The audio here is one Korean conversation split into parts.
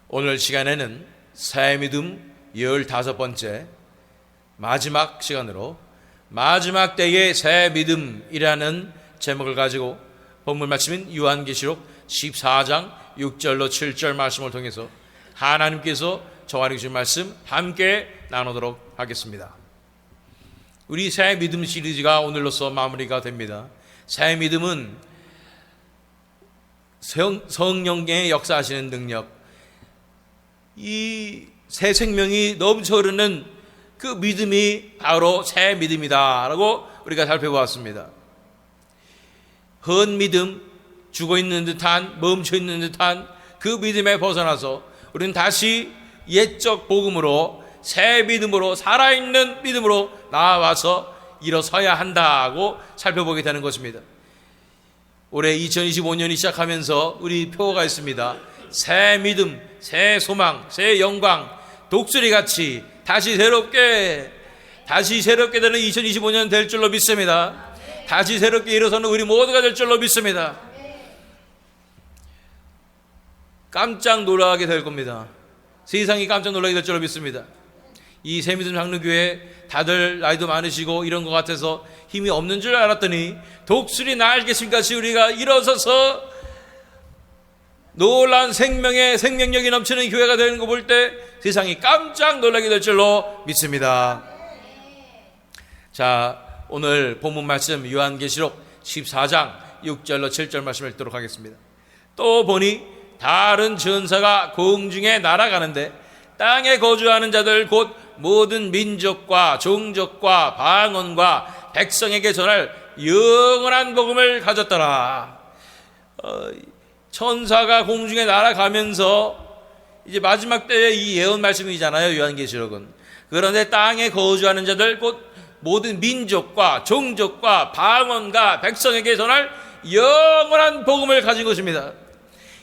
오늘 시간에는 새 믿음 15번째 마지막 시간으로 마지막 때의 새 믿음이라는 제목을 가지고 본문 말씀인 요한계시록 14장 6절로 7절 말씀을 통해서 하나님께서 저와 주신 말씀 함께 나누도록 하겠습니다. 우리 새 믿음 시리즈가 오늘로서 마무리가 됩니다. 새 믿음은 성령의 역사하시는 능력, 이 새 생명이 넘쳐 흐르는 그 믿음이 바로 새 믿음이다라고 우리가 살펴보았습니다. 헌 믿음, 죽어있는 듯한, 멈춰있는 듯한 그 믿음에 벗어나서 우리는 다시 옛적 복음으로 새 믿음으로 살아있는 믿음으로 나와서 일어서야 한다고 살펴보게 되는 것입니다. 올해 2025년이 시작하면서 우리 표어가 있습니다. 새 믿음, 새 소망, 새 영광, 독수리같이 다시 새롭게 되는 2025년 될 줄로 믿습니다. 다시 새롭게 일어서는 우리 모두가 될 줄로 믿습니다. 깜짝 놀라게 될 겁니다. 세상이 깜짝 놀라게 될 줄로 믿습니다. 이 새믿음 장로교회 다들 나이도 많으시고 이런 것 같아서 힘이 없는 줄 알았더니 독수리 날개심같이 우리가 일어서서 놀라운 생명력이 넘치는 교회가 되는 거 볼 때 세상이 깜짝 놀라게 될 줄로 믿습니다. 자, 오늘 본문 말씀 요한계시록 14장 6절로 7절 말씀을 읽도록 하겠습니다. 또 보니 다른 전사가 공중에 날아가는데 땅에 거주하는 자들 곧 모든 민족과 종족과 방언과 백성에게 전할 영원한 복음을 가졌더라. 천사가 공중에 날아가면서 이제 마지막 때의 이 예언 말씀이잖아요, 요한계시록은. 그런데 땅에 거주하는 자들 곧 모든 민족과 종족과 방언과 백성에게 전할 영원한 복음을 가진 것입니다.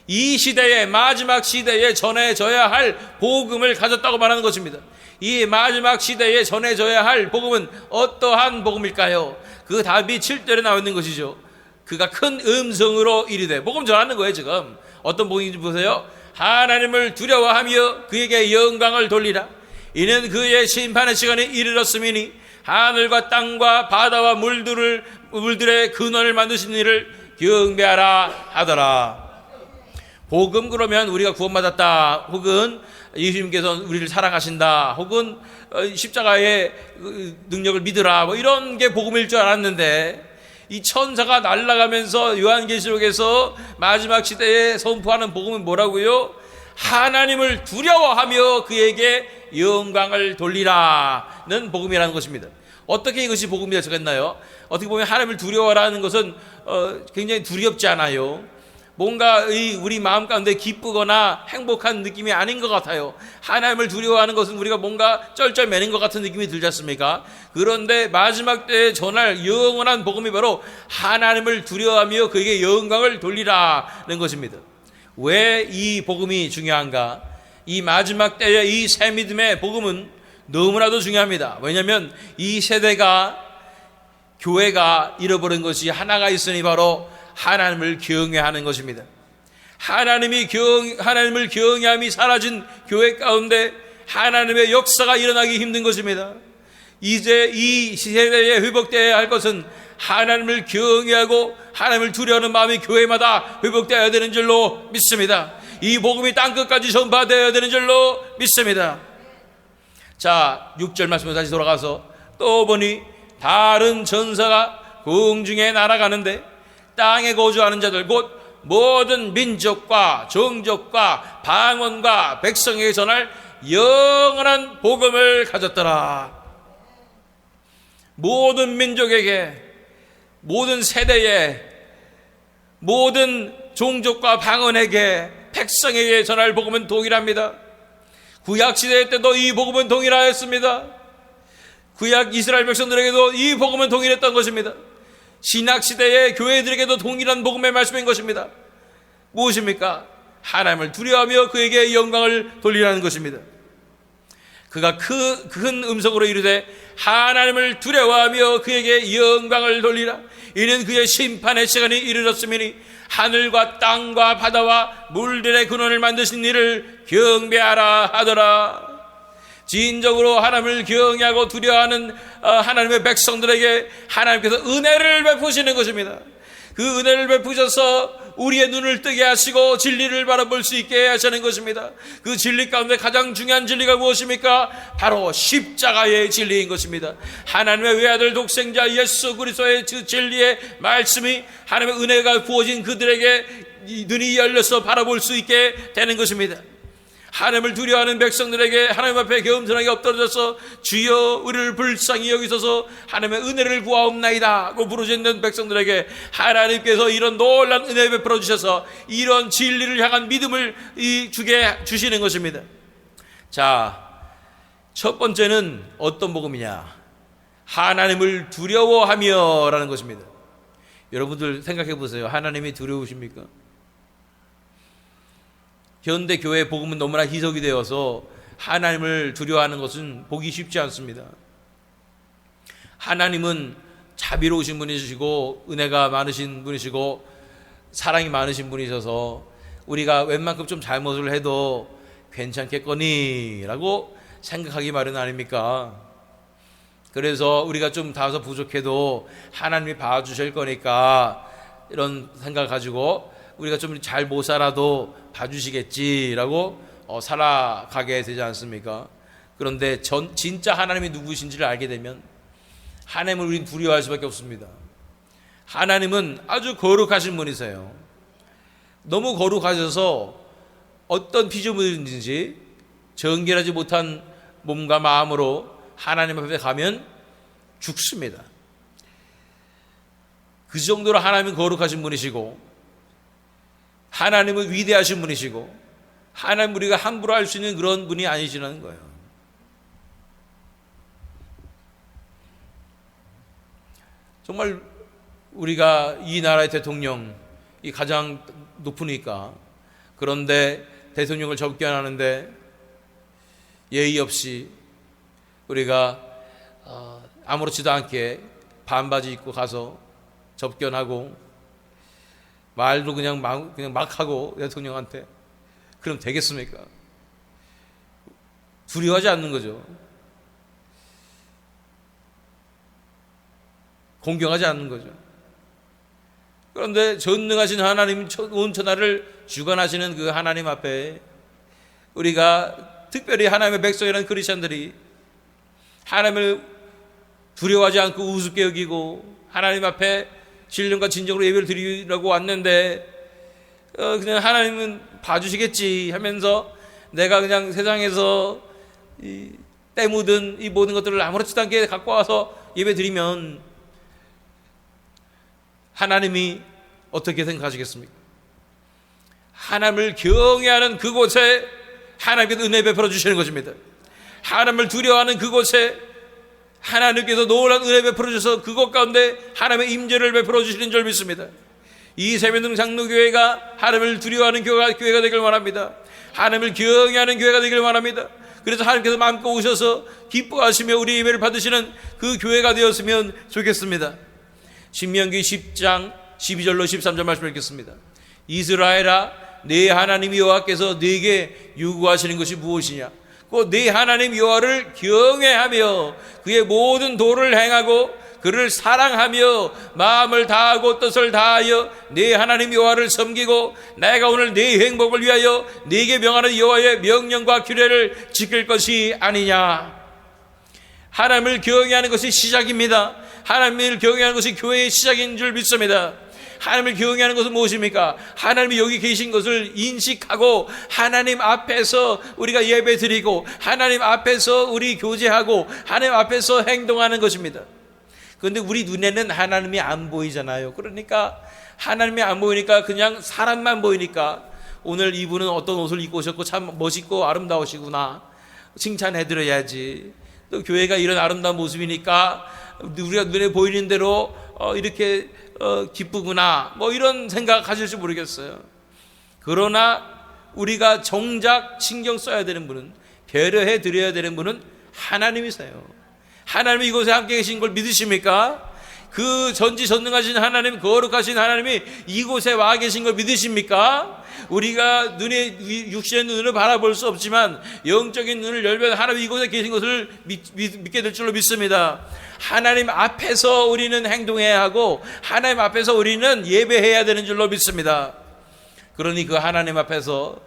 이 시대에, 마지막 시대에 전해져야 할 복음을 가졌다고 말하는 것입니다. 이 마지막 시대에 전해져야 할 복음은 어떠한 복음일까요? 그 답이 7절에 나와 있는 것이죠. 그가 큰 음성으로 이르되, 복음 전하는 거예요. 지금 어떤 복음인지 보세요. 하나님을 두려워하며 그에게 영광을 돌리라. 이는 그의 심판의 시간이 이르렀음이니 하늘과 땅과 바다와 물들의 근원을 만드신 이를 경배하라 하더라. 복음, 그러면 우리가 구원받았다, 혹은 예수님께서 우리를 사랑하신다, 혹은 십자가의 능력을 믿으라, 뭐 이런 게 복음일 줄 알았는데, 이 천사가 날아가면서 요한계시록에서 마지막 시대에 선포하는 복음은 뭐라고요? 하나님을 두려워하며 그에게 영광을 돌리라는 복음이라는 것입니다. 어떻게 이것이 복음이 될 수가 있나요? 어떻게 보면 하나님을 두려워하라는 것은 굉장히 두렵지 않아요. 뭔가 우리 마음 가운데 기쁘거나 행복한 느낌이 아닌 것 같아요. 하나님을 두려워하는 것은 우리가 뭔가 쩔쩔매는 것 같은 느낌이 들지 않습니까? 그런데 마지막 때에 전할 영원한 복음이 바로 하나님을 두려워하며 그에게 영광을 돌리라는 것입니다. 왜 이 복음이 중요한가? 이 마지막 때의 이 새 믿음의 복음은 너무나도 중요합니다. 왜냐하면 이 세대가, 교회가 잃어버린 것이 하나가 있으니 바로 하나님을 경외하는 것입니다. 하나님을 경외함이 사라진 교회 가운데 하나님의 역사가 일어나기 힘든 것입니다. 이제 이 세대에 회복되어야 할 것은 하나님을 경외하고 하나님을 두려워하는 마음이 교회마다 회복되어야 되는 줄로 믿습니다. 이 복음이 땅끝까지 전파되어야 되는 줄로 믿습니다. 자, 6절 말씀으로 다시 돌아가서 또 보니 다른 전사가 공중에 날아가는데 땅에 거주하는 자들 곧 모든 민족과 종족과 방언과 백성에게 전할 영원한 복음을 가졌더라. 모든 민족에게, 모든 세대에, 모든 종족과 방언에게, 백성에게 전할 복음은 동일합니다. 구약시대 때도 이 복음은 동일하였습니다. 구약 이스라엘 백성들에게도 이 복음은 동일했던 것입니다. 신약시대의 교회들에게도 동일한 복음의 말씀인 것입니다. 무엇입니까? 하나님을 두려워하며 그에게 영광을 돌리라는 것입니다. 그가 큰 음성으로 이르되 하나님을 두려워하며 그에게 영광을 돌리라. 이는 그의 심판의 시간이 이르렀으니 하늘과 땅과 바다와 물들의 근원을 만드신 이를 경배하라 하더라. 진정으로 하나님을 경외하고 두려워하는 하나님의 백성들에게 하나님께서 은혜를 베푸시는 것입니다. 그 은혜를 베푸셔서 우리의 눈을 뜨게 하시고 진리를 바라볼 수 있게 하시는 것입니다. 그 진리 가운데 가장 중요한 진리가 무엇입니까? 바로 십자가의 진리인 것입니다. 하나님의 외아들 독생자 예수 그리스도의 그 진리의 말씀이 하나님의 은혜가 부어진 그들에게 눈이 열려서 바라볼 수 있게 되는 것입니다. 하나님을 두려워하는 백성들에게 하나님 앞에 겸손하게 엎드려져서 주여 우리를 불쌍히 여기소서 하나님의 은혜를 구하옵나이다 고 부르짖는 백성들에게 하나님께서 이런 놀라운 은혜 베풀어 주셔서 이런 진리를 향한 믿음을 주게 주시는 것입니다. 자, 첫 번째는 어떤 복음이냐? 하나님을 두려워하며 라는 것입니다. 여러분들 생각해 보세요. 하나님이 두려우십니까? 현대 교회 복음은 너무나 희석이 되어서 하나님을 두려워하는 것은 보기 쉽지 않습니다. 하나님은 자비로우신 분이시고 은혜가 많으신 분이시고 사랑이 많으신 분이셔서 우리가 웬만큼 좀 잘못을 해도 괜찮겠거니라고 생각하기 마련 아닙니까? 그래서 우리가 좀 다소 부족해도 하나님이 봐주실 거니까 이런 생각을 가지고 우리가 좀 잘 못 살아도 봐주시겠지라고 살아가게 되지 않습니까? 그런데 진짜 하나님이 누구신지를 알게 되면 하나님을 우리는 두려워할 수밖에 없습니다. 하나님은 아주 거룩하신 분이세요. 너무 거룩하셔서 어떤 피조물인지 정결하지 못한 몸과 마음으로 하나님 앞에 가면 죽습니다. 그 정도로 하나님은 거룩하신 분이시고 하나님은 위대하신 분이시고 하나님 우리가 함부로 할 수 있는 그런 분이 아니시라는 거예요. 정말 우리가 이 나라의 대통령이 가장 높으니까 그런데 대통령을 접견하는데 예의 없이 우리가 아무렇지도 않게 반바지 입고 가서 접견하고 말도 그냥 막 하고 대통령한테 그럼 되겠습니까? 두려워하지 않는 거죠. 공경하지 않는 거죠. 그런데 전능하신 하나님 온 천하를 주관하시는 그 하나님 앞에 우리가 특별히 하나님의 백성이라는 크리스천들이 하나님을 두려워하지 않고 우습게 여기고 하나님 앞에 신령과 진정으로 예배를 드리려고 왔는데 그냥 하나님은 봐주시겠지 하면서 내가 그냥 세상에서 때 묻은 이 모든 것들을 아무렇지도 않게 갖고 와서 예배 드리면 하나님이 어떻게 생각하시겠습니까? 하나님을 경외하는 그곳에 하나님께서 은혜 베풀어 주시는 것입니다. 하나님을 두려워하는 그곳에 하나님께서 놀라운 은혜 베풀어 주셔서 그곳 가운데 하나님의 임재를 베풀어 주시는 줄 믿습니다. 이 세면등 장로교회가 하나님을 두려워하는 교회가 되길 원합니다. 하나님을 경외하는 교회가 되길 원합니다. 그래서 하나님께서 마음껏 오셔서 기뻐하시며 우리 예배를 받으시는 그 교회가 되었으면 좋겠습니다. 신명기 10장 12절로 13절 말씀을 읽겠습니다. 이스라엘아, 네 하나님 여호와께서 네게 요구하시는 것이 무엇이냐? 곧 네 하나님 여호와를 경외하며 그의 모든 도를 행하고 그를 사랑하며 마음을 다하고 뜻을 다하여 네 하나님 여호와를 섬기고 내가 오늘 네 행복을 위하여 네게 명하는 여호와의 명령과 규례를 지킬 것이 아니냐. 하나님을 경외하는 것이 시작입니다. 하나님을 경외하는 것이 교회의 시작인 줄 믿습니다. 하나님을 경외하는 것은 무엇입니까? 하나님이 여기 계신 것을 인식하고 하나님 앞에서 우리가 예배 드리고 하나님 앞에서 우리 교제하고 하나님 앞에서 행동하는 것입니다. 그런데 우리 눈에는 하나님이 안 보이잖아요. 그러니까 하나님이 안 보이니까 그냥 사람만 보이니까 오늘 이분은 어떤 옷을 입고 오셨고 참 멋있고 아름다우시구나 칭찬해드려야지. 또 교회가 이런 아름다운 모습이니까 우리가 눈에 보이는 대로 이렇게 기쁘구나 뭐 이런 생각 하실지 모르겠어요. 그러나 우리가 정작 신경 써야 되는 분은 배려해 드려야 되는 분은 하나님이세요. 하나님이 이곳에 함께 계신 걸 믿으십니까? 그 전지전능하신 하나님, 거룩하신 하나님이 이곳에 와 계신 걸 믿으십니까? 우리가 육신의 눈으로 바라볼 수 없지만 영적인 눈을 열면 하나님 이곳에 계신 것을 믿게 될 줄로 믿습니다. 하나님 앞에서 우리는 행동해야 하고 하나님 앞에서 우리는 예배해야 되는 줄로 믿습니다. 그러니 그 하나님 앞에서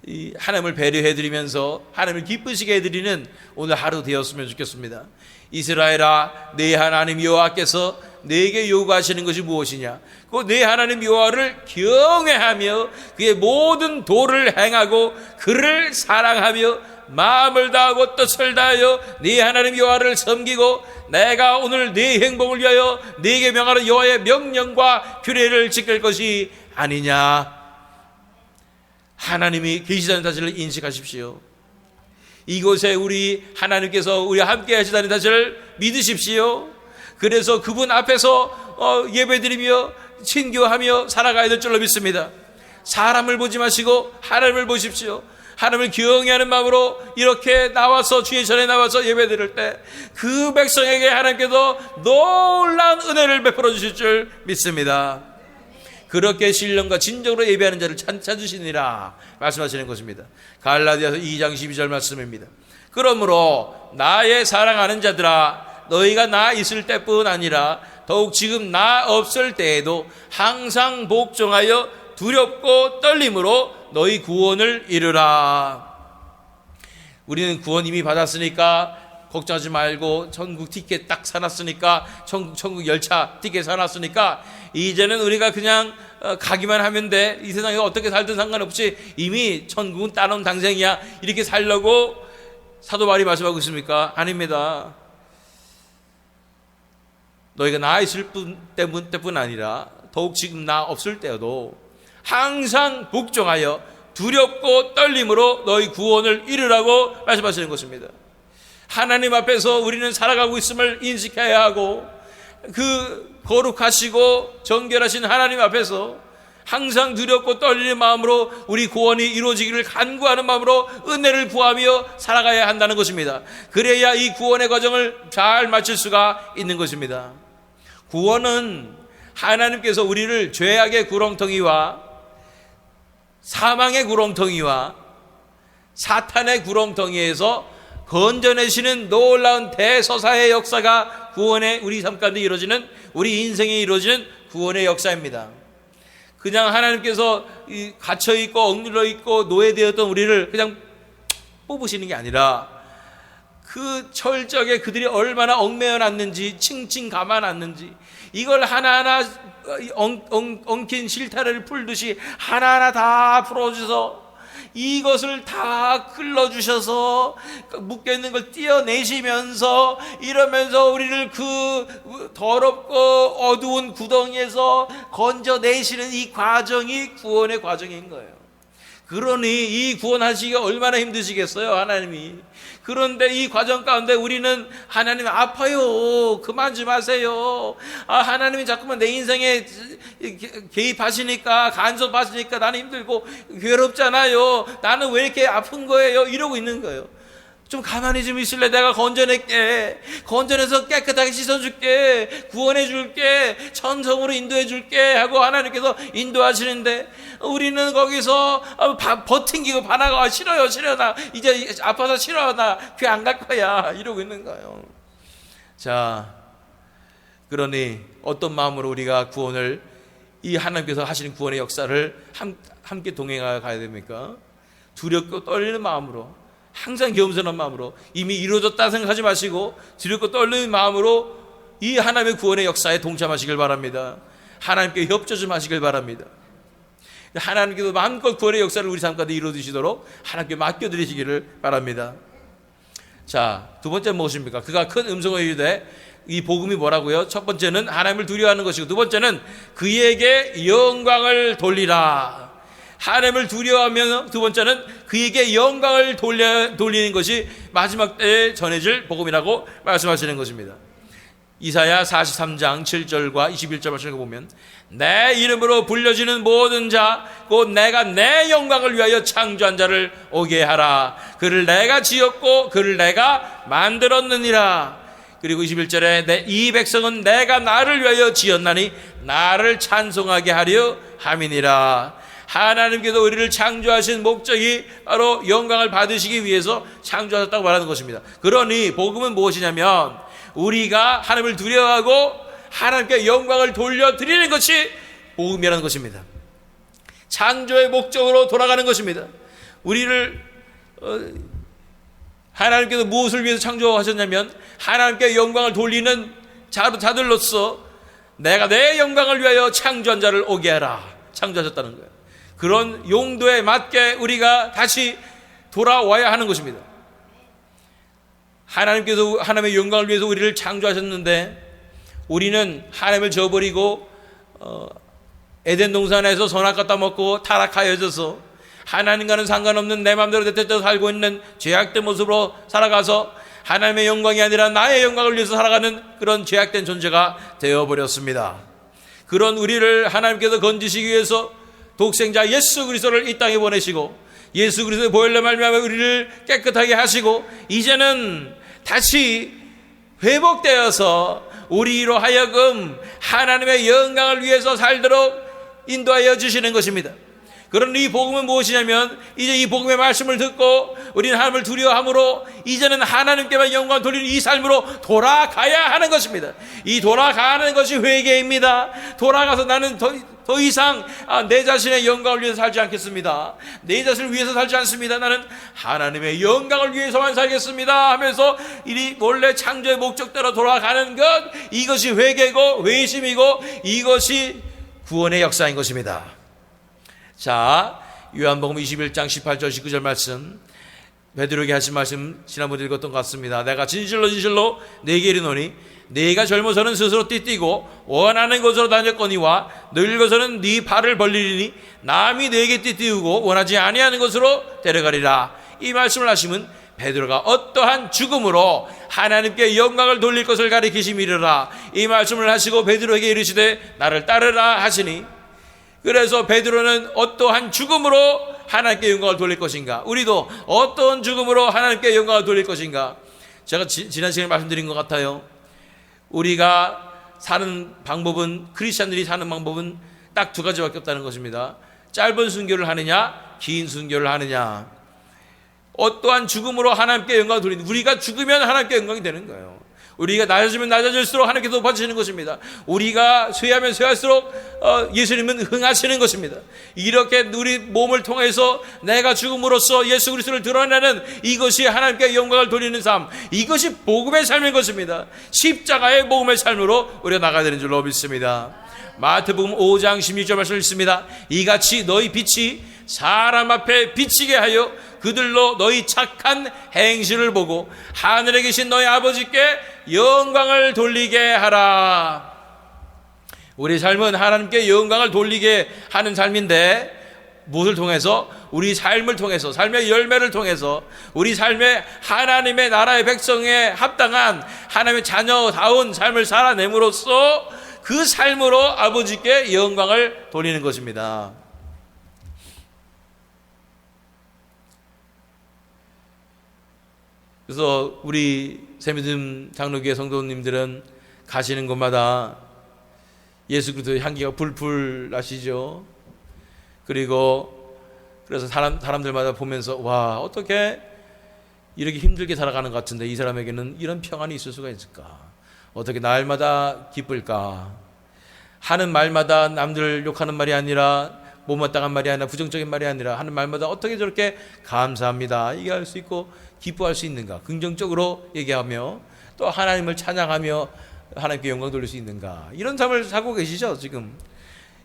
이 하나님을 배려해 드리면서 하나님을 기쁘시게 해드리는 오늘 하루 되었으면 좋겠습니다. 이스라엘아, 내 하나님 여호와께서 내게 요구하시는 것이 무엇이냐? 그 내 하나님 여호와를 경외하며 그의 모든 도를 행하고 그를 사랑하며 마음을 다하고 뜻을 다하여 네 하나님 여호와를 섬기고 내가 오늘 네 행복을 위하여 네게 명하는 여호와의 명령과 규례를 지킬 것이 아니냐? 하나님이 계시다는 사실을 인식하십시오. 이곳에 우리 하나님께서 우리와 함께 하시다는 사실을 믿으십시오. 그래서 그분 앞에서 예배드리며 친교하며 살아가야 될 줄로 믿습니다. 사람을 보지 마시고 하나님을 보십시오. 하나님을 경외하는 마음으로 이렇게 나와서 주의 전에 나와서 예배드릴 때 그 백성에게 하나님께서 놀라운 은혜를 베풀어 주실 줄 믿습니다. 그렇게 신령과 진정으로 예배하는 자를 찾으시니라 말씀하시는 것입니다. 갈라디아서 2장 12절 말씀입니다. 그러므로 나의 사랑하는 자들아, 너희가 나 있을 때뿐 아니라 더욱 지금 나 없을 때에도 항상 복종하여 두렵고 떨림으로 너희 구원을 이루라. 우리는 구원 이미 받았으니까 걱정하지 말고 천국 티켓 딱 사놨으니까 천국 열차 티켓 사놨으니까 이제는 우리가 그냥 가기만 하면 돼. 이 세상에 어떻게 살든 상관없이 이미 천국은 따놓은 당생이야. 이렇게 살려고 사도 바울이 말씀하고 있습니까? 아닙니다. 너희가 나 있을 때뿐 아니라 더욱 지금 나 없을 때여도 항상 복종하여 두렵고 떨림으로 너희 구원을 이루라고 말씀하시는 것입니다. 하나님 앞에서 우리는 살아가고 있음을 인식해야 하고 그 거룩하시고 정결하신 하나님 앞에서 항상 두렵고 떨리는 마음으로 우리 구원이 이루어지기를 간구하는 마음으로 은혜를 구하며 살아가야 한다는 것입니다. 그래야 이 구원의 과정을 잘 마칠 수가 있는 것입니다. 구원은 하나님께서 우리를 죄악의 구렁텅이와 사망의 구렁텅이와 사탄의 구렁텅이에서 건져내시는 놀라운 대서사의 역사가 구원의 우리 삶 가운데 이루어지는 우리 인생에 이루어지는 구원의 역사입니다. 그냥 하나님께서 갇혀있고 억눌러 있고 노예되었던 우리를 그냥 뽑으시는 게 아니라 그 철저하게 그들이 얼마나 얽매여 놨는지 칭칭 감아 놨는지 이걸 하나하나 엉킨 실타래를 풀듯이 하나하나 다 풀어주셔서 이것을 다 끌어주셔서 묶여있는 걸 떼어내시면서 이러면서 우리를 그 더럽고 어두운 구덩이에서 건져내시는 이 과정이 구원의 과정인 거예요. 그러니 이 구원하시기가 얼마나 힘드시겠어요, 하나님이. 그런데 이 과정 가운데 우리는 하나님 아파요, 그만 좀 하세요. 하나님이 자꾸만 내 인생에 개입하시니까 간섭하시니까 나는 힘들고 괴롭잖아요. 나는 왜 이렇게 아픈 거예요? 이러고 있는 거예요. 좀 가만히 좀 있을래? 내가 건져낼게. 건져내서 깨끗하게 씻어줄게. 구원해줄게. 천성으로 인도해줄게 하고 하나님께서 인도하시는데 우리는 거기서 버팅기고 반하고 싫어요, 나 이제 아파서 싫어, 나 교회 안 갈 거야 이러고 있는 거예요. 자, 그러니 어떤 마음으로 우리가 구원을 이 하나님께서 하시는 구원의 역사를 함께 동행하여 가야 됩니까? 두렵고 떨리는 마음으로, 항상 겸손한 마음으로, 이미 이루어졌다 생각하지 마시고 두렵고 떨리는 마음으로 이 하나님의 구원의 역사에 동참하시길 바랍니다. 하나님께 협조 좀 하시길 바랍니다. 하나님께서 마음껏 구원의 역사를 우리 삶 가운데 이루어주시도록 하나님께 맡겨드리시기를 바랍니다. 자, 두 번째는 무엇입니까? 그가 큰 음성을 이르되, 이 복음이 뭐라고요? 첫 번째는 하나님을 두려워하는 것이고, 두 번째는 그에게 영광을 돌리라. 하나님을 두려워하면 두 번째는 그에게 영광을 돌리는 것이 마지막 때에 전해질 복음이라고 말씀하시는 것입니다. 이사야 43장 7절과 21절 말씀을 보면 내 이름으로 불려지는 모든 자 곧 내가 내 영광을 위하여 창조한 자를 오게 하라. 그를 내가 지었고 그를 내가 만들었느니라. 그리고 21절에 이 백성은 내가 나를 위하여 지었나니 나를 찬송하게 하려 함이니라. 하나님께서 우리를 창조하신 목적이 바로 영광을 받으시기 위해서 창조하셨다고 말하는 것입니다. 그러니 복음은 무엇이냐면 우리가 하나님을 두려워하고 하나님께 영광을 돌려드리는 것이 복음이라는 것입니다. 창조의 목적으로 돌아가는 것입니다. 우리를 하나님께서 무엇을 위해서 창조하셨냐면 하나님께 영광을 돌리는 자들로서 내가 내 영광을 위하여 창조한 자를 오게 하라 창조하셨다는 거예요. 그런 용도에 맞게 우리가 다시 돌아와야 하는 것입니다. 하나님께서 하나님의 영광을 위해서 우리를 창조하셨는데 우리는 하나님을 저버리고 에덴 동산에서 선악 갖다 먹고 타락하여져서 하나님과는 상관없는 내 마음대로 대대로 살고 있는 죄악된 모습으로 살아가서 하나님의 영광이 아니라 나의 영광을 위해서 살아가는 그런 죄악된 존재가 되어버렸습니다. 그런 우리를 하나님께서 건지시기 위해서 독생자 예수 그리스도를 이 땅에 보내시고 예수 그리스도의 보혈로 말미암아 우리를 깨끗하게 하시고 이제는 다시 회복되어서 우리로 하여금 하나님의 영광을 위해서 살도록 인도하여 주시는 것입니다. 그런데 이 복음은 무엇이냐면 이제 이 복음의 말씀을 듣고 우리는 하나님을 두려워함으로 이제는 하나님께만 영광을 돌리는 이 삶으로 돌아가야 하는 것입니다. 이 돌아가는 것이 회개입니다. 돌아가서 나는 더 이상 내 자신의 영광을 위해서 살지 않겠습니다. 내 자신을 위해서 살지 않습니다. 나는 하나님의 영광을 위해서만 살겠습니다 하면서 이 원래 창조의 목적대로 돌아가는 것, 이것이 회개고 회심이고 이것이 구원의 역사인 것입니다. 자, 요한복음 21장 18절 19절 말씀, 베드로에게 하신 말씀 지난번에 읽었던 것 같습니다. 내가 진실로 진실로 네게 이르노니 네가 젊어서는 스스로 띠띠고 원하는 곳으로 다녔거니와 늙어서는 네 발을 벌리리니 남이 네게 띠띠우고 원하지 아니하는 곳으로 데려가리라. 이 말씀을 하시면 베드로가 어떠한 죽음으로 하나님께 영광을 돌릴 것을 가리키심이라. 이 말씀을 하시고 베드로에게 이르시되 나를 따르라 하시니, 그래서 베드로는 어떠한 죽음으로 하나님께 영광을 돌릴 것인가, 우리도 어떠한 죽음으로 하나님께 영광을 돌릴 것인가. 제가 지난 시간에 말씀드린 것 같아요. 우리가 사는 방법은, 크리스찬들이 사는 방법은 딱 두 가지밖에 없다는 것입니다. 짧은 순교를 하느냐, 긴 순교를 하느냐. 어떠한 죽음으로 하나님께 영광을 돌리는, 우리가 죽으면 하나님께 영광이 되는 거예요. 우리가 낮아지면 낮아질수록 하나님께서 높아지시는 것입니다. 우리가 쇠하면 쇠할수록 예수님은 흥하시는 것입니다. 이렇게 우리 몸을 통해서 내가 죽음으로써 예수 그리스도를 드러내는 이것이 하나님께 영광을 돌리는 삶, 이것이 복음의 삶인 것입니다. 십자가의 복음의 삶으로 우리가 나가야 되는 줄로 믿습니다. 마태복음 5장 16절 말씀을 읽습니다. 이같이 너희 빛이 사람 앞에 비치게 하여 그들로 너희 착한 행실을 보고 하늘에 계신 너희 아버지께 영광을 돌리게 하라. 우리 삶은 하나님께 영광을 돌리게 하는 삶인데, 무엇을 통해서? 우리 삶을 통해서, 삶의 열매를 통해서 우리 삶에 하나님의 나라의 백성에 합당한 하나님의 자녀다운 삶을 살아냄으로써 그 삶으로 아버지께 영광을 돌리는 것입니다. 그래서 우리 새믿음 장로교회 성도님들은 가시는 곳마다 예수 그리스도의 향기가 불풀 나시죠. 그리고 그래서 사람들마다 보면서 와, 어떻게 이렇게 힘들게 살아가는 것 같은데 이 사람에게는 이런 평안이 있을 수가 있을까? 어떻게 날마다 기쁠까? 하는 말마다 남들 욕하는 말이 아니라, 못마땅한 말이 아니라, 부정적인 말이 아니라 하는 말마다 어떻게 저렇게 감사합니다 얘기할 수 있고 기뻐할 수 있는가? 긍정적으로 얘기하며 또 하나님을 찬양하며 하나님께 영광 돌릴 수 있는가? 이런 삶을 살고 계시죠 지금.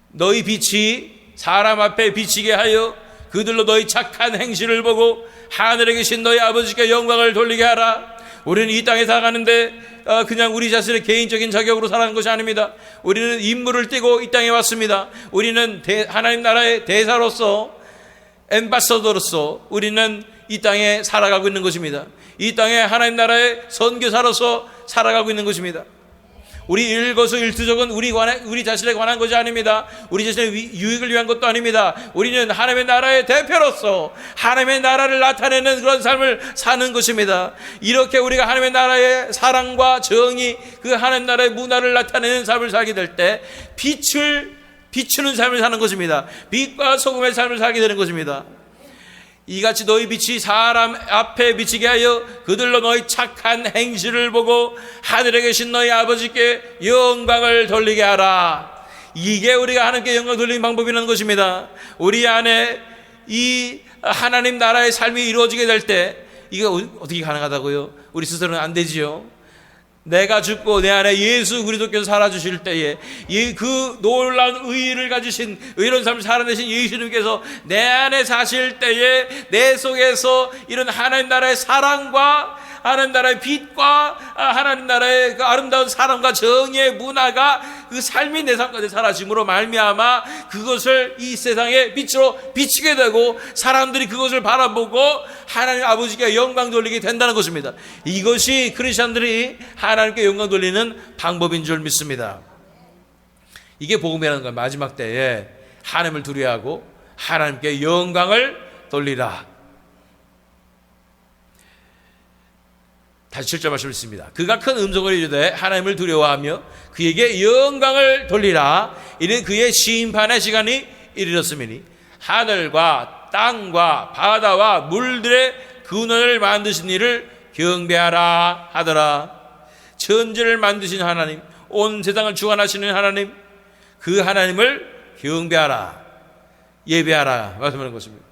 너희 빛이 사람 앞에 비치게 하여 그들로 너희 착한 행실을 보고 하늘에 계신 너희 아버지께 영광을 돌리게 하라. 우리는 이 땅에 살아가는데 그냥 우리 자신의 개인적인 자격으로 살아가는 것이 아닙니다. 우리는 임무를 띠고 이 땅에 왔습니다. 우리는 하나님 나라의 대사로서, 엠바서더로서 우리는 이 땅에 살아가고 있는 것입니다. 이 땅에 하나님 나라의 선교사로서 살아가고 있는 것입니다. 우리 일거수일투족은 우리 자신에 관한 것이 아닙니다. 우리 자신의 유익을 위한 것도 아닙니다. 우리는 하나님의 나라의 대표로서 하나님의 나라를 나타내는 그런 삶을 사는 것입니다. 이렇게 우리가 하나님의 나라의 사랑과 정의, 그 하나님 나라의 문화를 나타내는 삶을 살게 될 때 비추는 삶을 사는 것입니다. 빛과 소금의 삶을 살게 되는 것입니다. 이같이 너희 빛이 사람 앞에 비치게 하여 그들로 너희 착한 행실을 보고 하늘에 계신 너희 아버지께 영광을 돌리게 하라. 이게 우리가 하나님께 영광 돌리는 방법이라는 것입니다. 우리 안에 이 하나님 나라의 삶이 이루어지게 될 때 이거 어떻게 가능하다고요? 우리 스스로는 안 되지요. 내가 죽고 내 안에 예수 그리스도께서 살아주실 때에 그 놀라운 의의를 가지신 의로운 삶을 살아내신 예수님께서 내 안에 사실 때에 내 속에서 이런 하나님 나라의 사랑과 하나님 나라의 빛과 하나님 나라의 그 아름다운 사랑과 정의의 문화가 그 삶이 내 삶 가운데 사라짐으로 말미암아 그것을 이 세상의 빛으로 비치게 되고 사람들이 그것을 바라보고 하나님 아버지께 영광 돌리게 된다는 것입니다. 이것이 크리스천들이 하나님께 영광 돌리는 방법인 줄 믿습니다. 이게 복음이라는 거예요. 마지막 때에 하나님을 두려워하고 하나님께 영광을 돌리라. 다시 7절 말씀 있습니다. 그가 큰 음성을 이르되 하나님을 두려워하며 그에게 영광을 돌리라. 이는 그의 심판의 시간이 이르렀음이니 하늘과 땅과 바다와 물들의 근원을 만드신 이를 경배하라 하더라. 천지를 만드신 하나님, 온 세상을 주관하시는 하나님, 그 하나님을 경배하라, 예배하라 말씀하는 것입니다.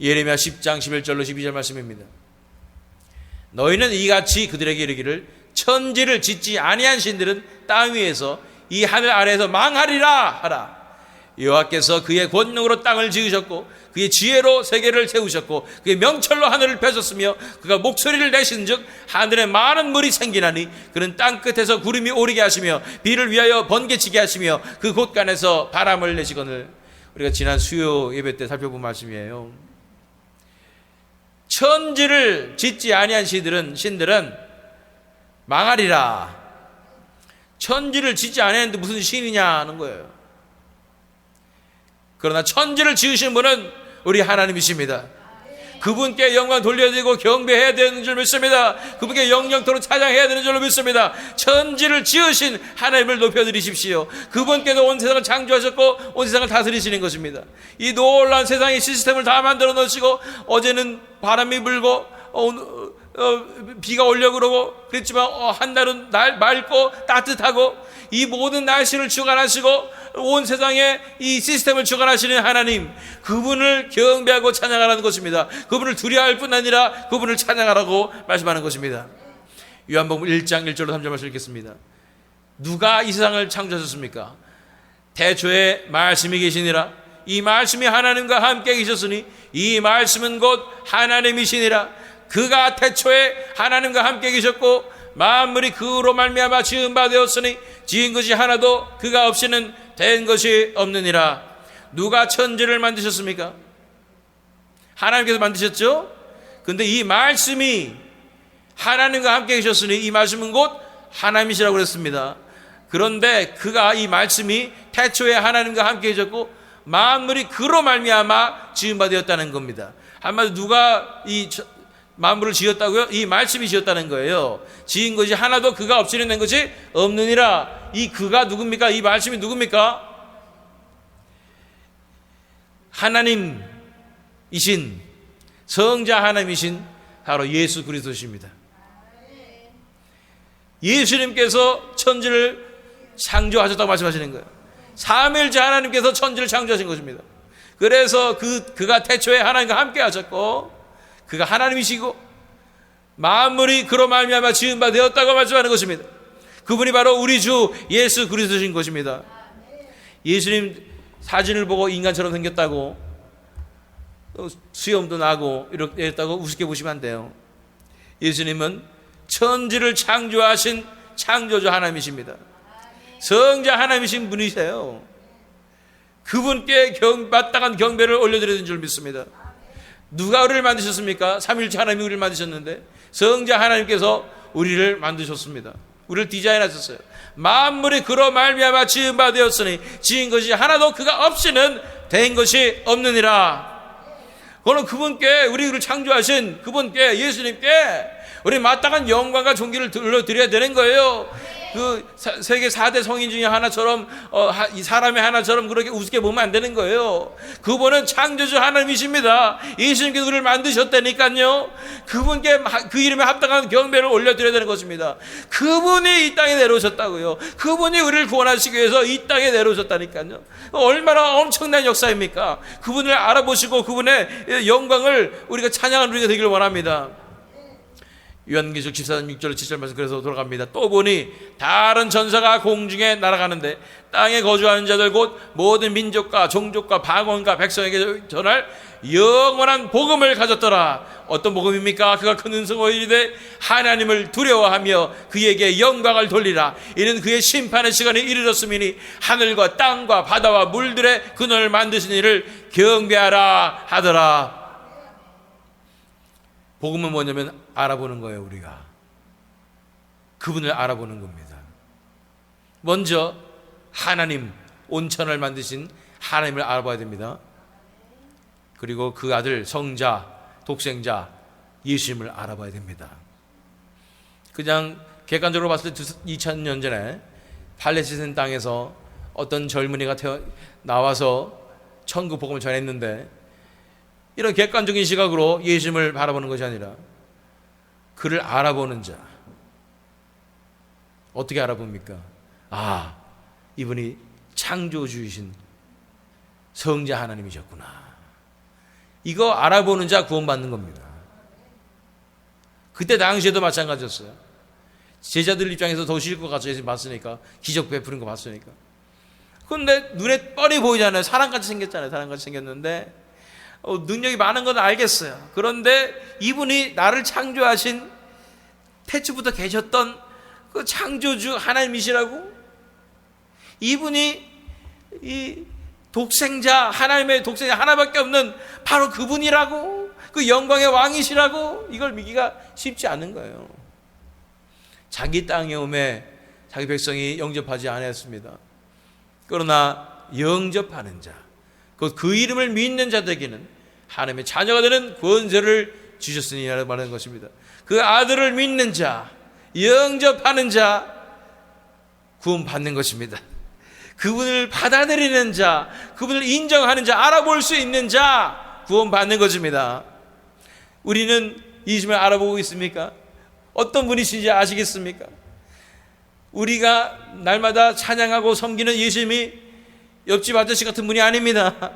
예레미야 10장 11절로 12절 말씀입니다. 너희는 이같이 그들에게 이르기를 천지를 짓지 아니한 신들은 땅 위에서 이 하늘 아래에서 망하리라 하라. 여호와께서 그의 권능으로 땅을 지으셨고 그의 지혜로 세계를 세우셨고 그의 명철로 하늘을 펴셨으며 그가 목소리를 내신즉 하늘에 많은 물이 생기나니 그는 땅 끝에서 구름이 오르게 하시며 비를 위하여 번개치게 하시며 그 곳간에서 바람을 내시거늘. 우리가 지난 수요 예배 때 살펴본 말씀이에요. 천지를 짓지 아니한 신들은 망하리라. 천지를 짓지 아니하는데 무슨 신이냐는 거예요. 그러나 천지를 지으신 분은 우리 하나님이십니다. 그분께 영광 돌려드리고 경배해야 되는 줄 믿습니다. 그분께 영영토록 찬양해야 되는 줄로 믿습니다. 천지를 지으신 하나님을 높여드리십시오. 그분께서 온 세상을 창조하셨고 온 세상을 다스리시는 것입니다. 이 놀라운 세상의 시스템을 다 만들어 놓으시고 어제는 바람이 불고 비가 오려고 그러고 그랬지만 한날은 맑고 따뜻하고 이 모든 날씨를 주관하시고 온 세상에 이 시스템을 주관하시는 하나님, 그분을 경배하고 찬양하라는 것입니다. 그분을 두려워할 뿐 아니라 그분을 찬양하라고 말씀하는 것입니다. 요한복음 1장 1절로 3절 말씀 읽겠습니다. 누가 이 세상을 창조하셨습니까? 태초에 말씀이 계시니라. 이 말씀이 하나님과 함께 계셨으니 이 말씀은 곧 하나님이시니라. 그가 태초에 하나님과 함께 계셨고 만물이 그로 말미암아 지은 바 되었으니 지은 것이 하나도 그가 없이는 된 것이 없느니라. 누가 천지를 만드셨습니까? 하나님께서 만드셨죠? 근데 이 말씀이 하나님과 함께 계셨으니 이 말씀은 곧 하나님이시라고 그랬습니다. 그런데 그가 이 말씀이 태초에 하나님과 함께 계셨고 만물이 그로 말미암아 지은 바 되었다는 겁니다. 한마디로 누가 이 만물을 지었다고요? 이 말씀이 지었다는 거예요. 지은 것이 하나도 그가 없이는 된 것이 없느니라. 이 그가 누굽니까? 이 말씀이 누굽니까? 하나님이신 성자 하나님이신 바로 예수 그리스도십니다. 예수님께서 천지를 창조하셨다고 말씀하시는 거예요. 삼위일체 하나님께서 천지를 창조하신 것입니다. 그래서 그가 태초에 하나님과 함께 하셨고 그가 하나님이시고 만물이 그로 말미암아 지은 바 되었다고 말씀하는 것입니다. 그분이 바로 우리 주 예수 그리스도신 것입니다. 예수님 사진을 보고 인간처럼 생겼다고 수염도 나고 이렇게 했다고 우습게 보시면 안 돼요. 예수님은 천지를 창조하신 창조주 하나님이십니다. 성자 하나님이신 분이세요. 그분께 마땅한 경배를 올려드리는 줄 믿습니다. 누가 우리를 만드셨습니까? 삼위일체 하나님이 우리를 만드셨는데 성자 하나님께서 우리를 만드셨습니다. 우리를 디자인하셨어요. 만물이 그로 말미암아 지은 바 되었으니 지은 것이 하나도 그가 없이는 된 것이 없느니라. 그거는 그분께, 우리를 창조하신 그분께, 예수님께 우리 마땅한 영광과 존귀를 들려드려야 되는 거예요. 그 세계 4대 성인 중에 하나처럼, 이 사람의 하나처럼 그렇게 우습게 보면 안 되는 거예요. 그분은 창조주 하나님이십니다. 예수님께서 우리를 만드셨다니까요. 그분께 그 이름에 합당한 경배를 올려드려야 되는 것입니다. 그분이 이 땅에 내려오셨다고요. 그분이 우리를 구원하시기 위해서 이 땅에 내려오셨다니까요. 얼마나 엄청난 역사입니까? 그분을 알아보시고 그분의 영광을 우리가 찬양하는 우리가 되기를 원합니다. 요한계시록 14장 6절 7절 말씀, 그래서 돌아갑니다. 또 보니 다른 전사가 공중에 날아가는데 땅에 거주하는 자들 곧 모든 민족과 종족과 방언과 백성에게 전할 영원한 복음을 가졌더라. 어떤 복음입니까? 그가 큰 은성으로 이르되 하나님을 두려워하며 그에게 영광을 돌리라. 이는 그의 심판의 시간이 이르렀음이니 하늘과 땅과 바다와 물들의 근원을 만드신 이를 경배하라 하더라. 복음은 뭐냐면 알아보는 거예요. 우리가 그분을 알아보는 겁니다. 먼저 하나님, 온천을 만드신 하나님을 알아봐야 됩니다. 그리고 그 아들 성자, 독생자 예수님을 알아봐야 됩니다. 그냥 객관적으로 봤을 때 2000년 전에 팔레스타인 땅에서 어떤 젊은이가 나와서 천국 복음을 전했는데, 이런 객관적인 시각으로 예수님을 바라보는 것이 아니라 그를 알아보는 자. 어떻게 알아봅니까? 아, 이분이 창조주이신 성자 하나님이셨구나. 이거 알아보는 자 구원받는 겁니다. 그때 당시에도 마찬가지였어요. 제자들 입장에서 더 쉬울 것 같아서 봤으니까, 기적 베푸는 거 봤으니까. 그런데 눈에 뻔히 보이잖아요. 사람같이 생겼잖아요. 사람같이 생겼는데 능력이 많은 건 알겠어요. 그런데 이분이 나를 창조하신, 태초부터 계셨던 그 창조주 하나님이시라고? 이분이 이 독생자, 하나님의 독생자 하나밖에 없는 바로 그분이라고? 그 영광의 왕이시라고? 이걸 믿기가 쉽지 않은 거예요. 자기 땅에 오매 자기 백성이 영접하지 않았습니다. 그러나 영접하는 자, 그 이름을 믿는 자들에게는 하나님의 자녀가 되는 권세를 주셨으니라고 말하는 것입니다. 그 아들을 믿는 자, 영접하는 자, 구원받는 것입니다. 그분을 받아들이는 자, 그분을 인정하는 자, 알아볼 수 있는 자, 구원받는 것입니다. 우리는 예수님을 알아보고 있습니까? 어떤 분이신지 아시겠습니까? 우리가 날마다 찬양하고 섬기는 예수님이 옆집 아저씨 같은 분이 아닙니다.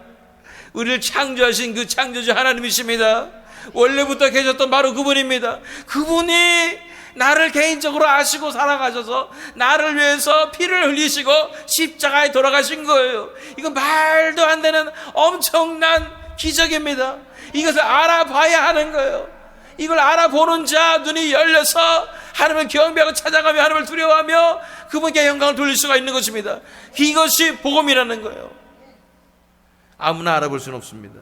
우리를 창조하신 그 창조주 하나님이십니다. 원래부터 계셨던 바로 그분입니다. 그분이 나를 개인적으로 아시고 사랑하셔서 나를 위해서 피를 흘리시고 십자가에 돌아가신 거예요. 이건 말도 안 되는 엄청난 기적입니다. 이것을 알아봐야 하는 거예요. 이걸 알아보는 자 눈이 열려서 하나님을 경배하고 찾아가며 하나님을 두려워하며 그분께 영광을 돌릴 수가 있는 것입니다. 이것이 복음이라는 거예요. 아무나 알아볼 수는 없습니다.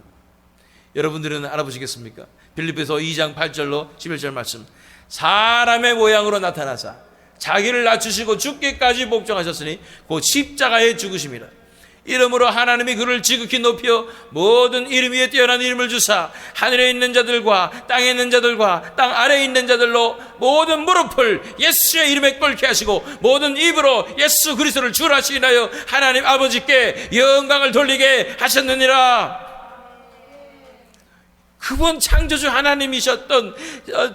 여러분들은 알아보시겠습니까? 빌립보서 2장 8절로 11절 말씀. 사람의 모양으로 나타나사 자기를 낮추시고 죽기까지 복종하셨으니 곧 십자가에 죽으심이라. 이름으로 하나님이 그를 지극히 높여 모든 이름 위에 뛰어난 이름을 주사 하늘에 있는 자들과 땅에 있는 자들과 땅 아래에 있는 자들로 모든 무릎을 예수의 이름에 꿇게 하시고 모든 입으로 예수 그리스도를 주라 하시나요 하나님 아버지께 영광을 돌리게 하셨느니라. 그분 창조주 하나님이셨던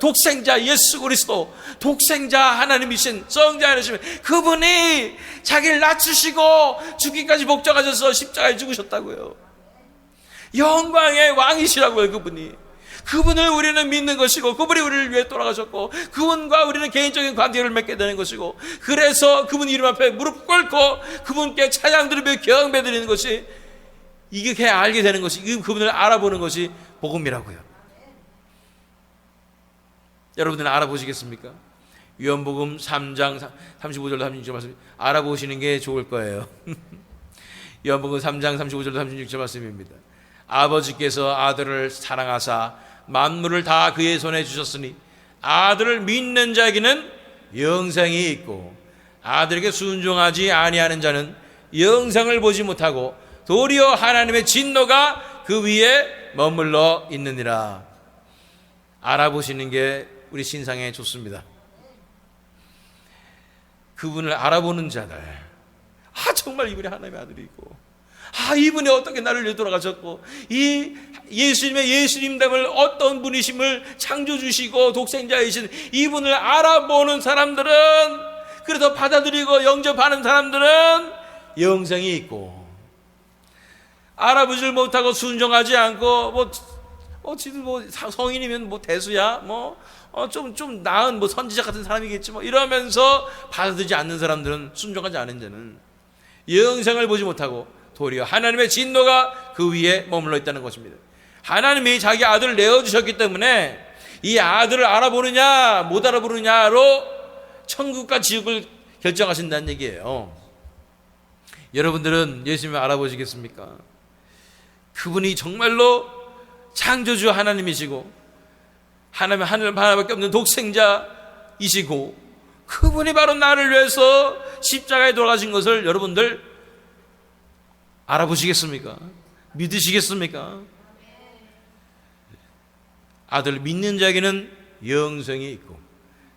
독생자 예수 그리스도, 독생자 하나님이신 성자 하나님, 그분이 자기를 낮추시고 죽기까지 복종하셔서 십자가에 죽으셨다고요. 영광의 왕이시라고요. 그분을 우리는 믿는 것이고, 그분이 우리를 위해 돌아가셨고, 그분과 우리는 개인적인 관계를 맺게 되는 것이고, 그래서 그분 이름 앞에 무릎 꿇고 그분께 찬양 드리며 경배 드리는 것이, 이게 알게 되는 것이, 그분을 알아보는 것이 복음이라고요. 여러분들은 알아보시겠습니까? 요한복음 3장 35절로 36절 말씀 알아보시는 게 좋을 거예요. 요한복음 3장 35절로 36절 말씀입니다. 아버지께서 아들을 사랑하사 만물을 다 그의 손에 주셨으니 아들을 믿는 자에게는 영생이 있고 아들에게 순종하지 아니하는 자는 영생을 보지 못하고 도리어 하나님의 진노가 그 위에 머물러 있느니라. 알아보시는 게 우리 신상에 좋습니다. 그분을 알아보는 자들, 정말 이분이 하나님의 아들이고, 이분이 어떻게 나를 위해 돌아가셨고, 이 예수님의 예수님됨을 어떤 분이심을 창조주시고 독생자이신 이분을 알아보는 사람들은, 그래서 받아들이고 영접하는 사람들은 영생이 있고, 알아보질 못하고 순종하지 않고 성인이면 대수야 좀 나은 선지자 같은 사람이겠지 이러면서 받아들이지 않는 사람들은, 순종하지 않은 자는 영생을 보지 못하고 도리어 하나님의 진노가 그 위에 머물러 있다는 것입니다. 하나님이 자기 아들을 내어주셨기 때문에 이 아들을 알아보느냐 못 알아보느냐로 천국과 지옥을 결정하신다는 얘기예요. 여러분들은 예수님을 알아보시겠습니까? 그분이 정말로 창조주 하나님이시고 하나님 하나밖에 없는 독생자이시고, 그분이 바로 나를 위해서 십자가에 돌아가신 것을 여러분들 알아보시겠습니까? 믿으시겠습니까? 아들을 믿는 자에게는 영생이 있고,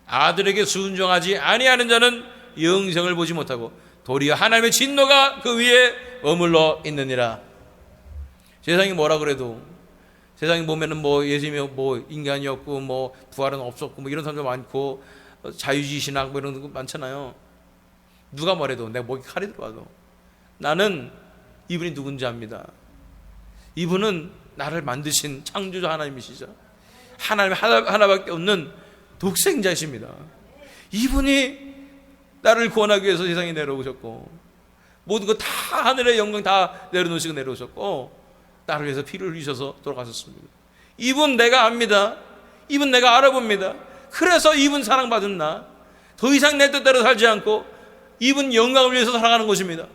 아들에게 순종하지 아니하는 자는 영생을 보지 못하고 도리어 하나님의 진노가 그 위에 머물러 있느니라. 세상이 뭐라 그래도, 세상에 보면은 예수님이 인간이 없고 부활은 없었고 이런 사람도 많고, 자유주의 신학 이런 거 많잖아요. 누가 뭐래도, 내가 목에 칼이 들어와도 나는 이분이 누군지 압니다. 이분은 나를 만드신 창조주 하나님이시죠. 하나님 하나밖에 없는 독생자이십니다. 이분이 나를 구원하기 위해서 세상에 내려오셨고, 모든 거 다 하늘의 영광 다 내려놓으시고 내려오셨고, 나를 위해서 피를 흘리셔서 돌아가셨습니다. 이분 내가 압니다. 이분 내가 알아봅니다. 그래서 이분 사랑받은 나, 더 이상 내 뜻대로 살지 않고 이분 영광을 위해서 살아가는 것입니다.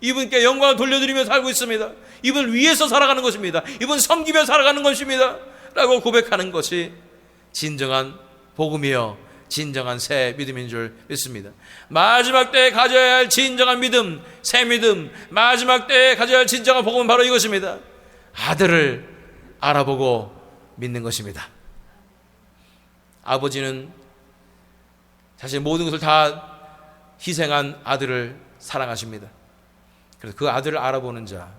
이분께 영광을 돌려드리며 살고 있습니다. 이분을 위해서 살아가는 것입니다. 이분 섬기며 살아가는 것입니다 라고 고백하는 것이 진정한 복음이요, 진정한 새 믿음인 줄 믿습니다. 마지막 때에 가져야 할 진정한 믿음, 새 믿음, 마지막 때에 가져야 할 진정한 복음은 바로 이것입니다. 아들을 알아보고 믿는 것입니다. 아버지는 사실 모든 것을 다 희생한 아들을 사랑하십니다. 그래서 그 아들을 알아보는 자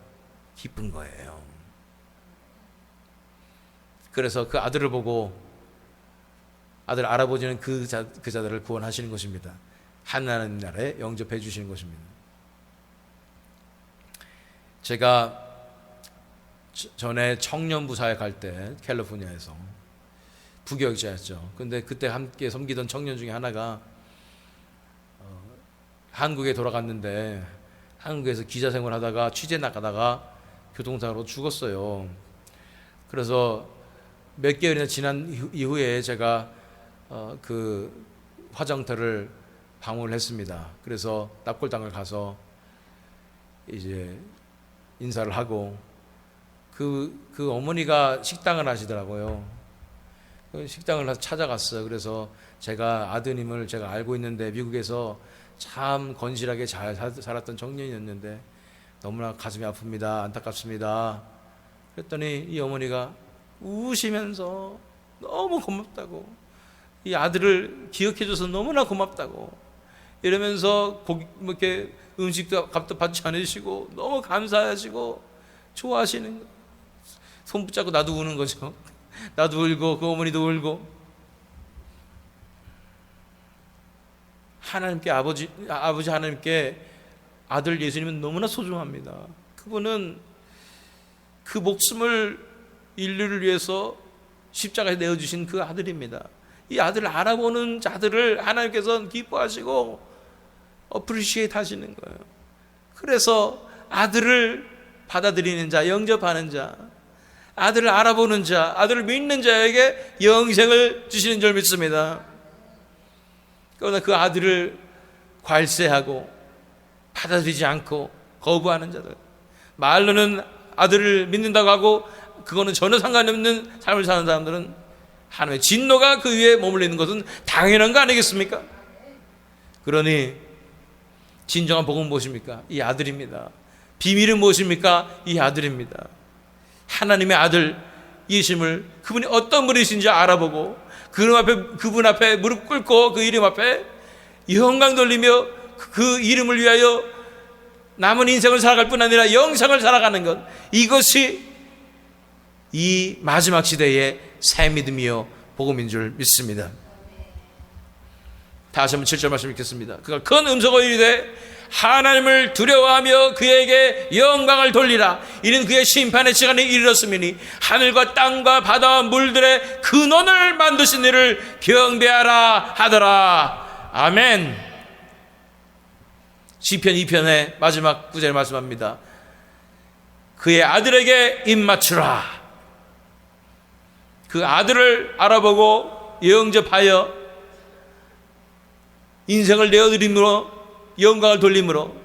기쁜 거예요. 그래서 그 아들을 보고, 아들을 알아보지는 그 자들을 구원하시는 것입니다. 하나님 나라에 영접해 주시는 것입니다. 제가 전에 청년부 사회 갈 때 캘리포니아에서 부교육자였죠. 근데 그때 함께 섬기던 청년 중에 하나가 한국에 돌아갔는데, 한국에서 기자 생활하다가 취재 나가다가 교통사고로 죽었어요. 그래서 몇 개월이나 지난 이후에 제가 그 화장터를 방문을 했습니다. 그래서 납골당을 가서 이제 인사를 하고, 그 어머니가 식당을 하시더라고요. 식당을 찾아갔어요. 그래서 제가 아드님을 제가 알고 있는데, 미국에서 참 건실하게 잘 살았던 청년이었는데 너무나 가슴이 아픕니다, 안타깝습니다. 그랬더니 이 어머니가 우시면서 너무 고맙다고, 이 아들을 기억해줘서 너무나 고맙다고 이러면서 이렇게 음식도 값도 받지 않으시고 너무 감사하시고 좋아하시는 거. 손 붙잡고 나도 우는 거죠. 나도 울고 그 어머니도 울고. 하나님께 아버지 하나님께 아들 예수님은 너무나 소중합니다. 그분은 그 목숨을 인류를 위해서 십자가에 내어주신 그 아들입니다. 이 아들을 알아보는 자들을 하나님께서는 기뻐하시고 어프리시에이트 하시는 거예요. 그래서 아들을 받아들이는 자, 영접하는 자, 아들을 알아보는 자, 아들을 믿는 자에게 영생을 주시는 줄 믿습니다. 그러나 그 아들을 괄세하고 받아들이지 않고 거부하는 자들, 말로는 아들을 믿는다고 하고 그거는 전혀 상관이 없는 삶을 사는 사람들은 하나님의 진노가 그 위에 머물러 있는 것은 당연한 거 아니겠습니까? 그러니 진정한 복은 무엇입니까? 이 아들입니다. 비밀은 무엇입니까? 이 아들입니다. 하나님의 아들 예수님을, 그분이 어떤 분이신지 알아보고 그분 앞에 무릎 꿇고 그 이름 앞에 영광 돌리며 그 이름을 위하여 남은 인생을 살아갈 뿐 아니라 영생을 살아가는 것, 이것이 이 마지막 시대의 새 믿음이요 복음인 줄 믿습니다. 다시 한번 7절 말씀 읽겠습니다. 그가 큰 음성으로 이르되 하나님을 두려워하며 그에게 영광을 돌리라. 이는 그의 심판의 시간이 이르렀으니 하늘과 땅과 바다와 물들의 근원을 만드신 이를 경배하라 하더라. 아멘. 시편 2편의 마지막 구절에 말씀합니다. 그의 아들에게 입맞추라. 그 아들을 알아보고 영접하여 인생을 내어드림으로, 영광을 돌림으로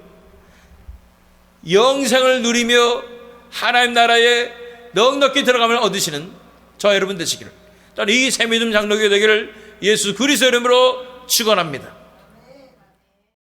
영생을 누리며 하나님 나라에 넉넉히 들어감을 얻으시는 저와 여러분 되시기를, 또한 이 새믿음 장로교회 되기를 예수 그리스도 이름으로 축원합니다.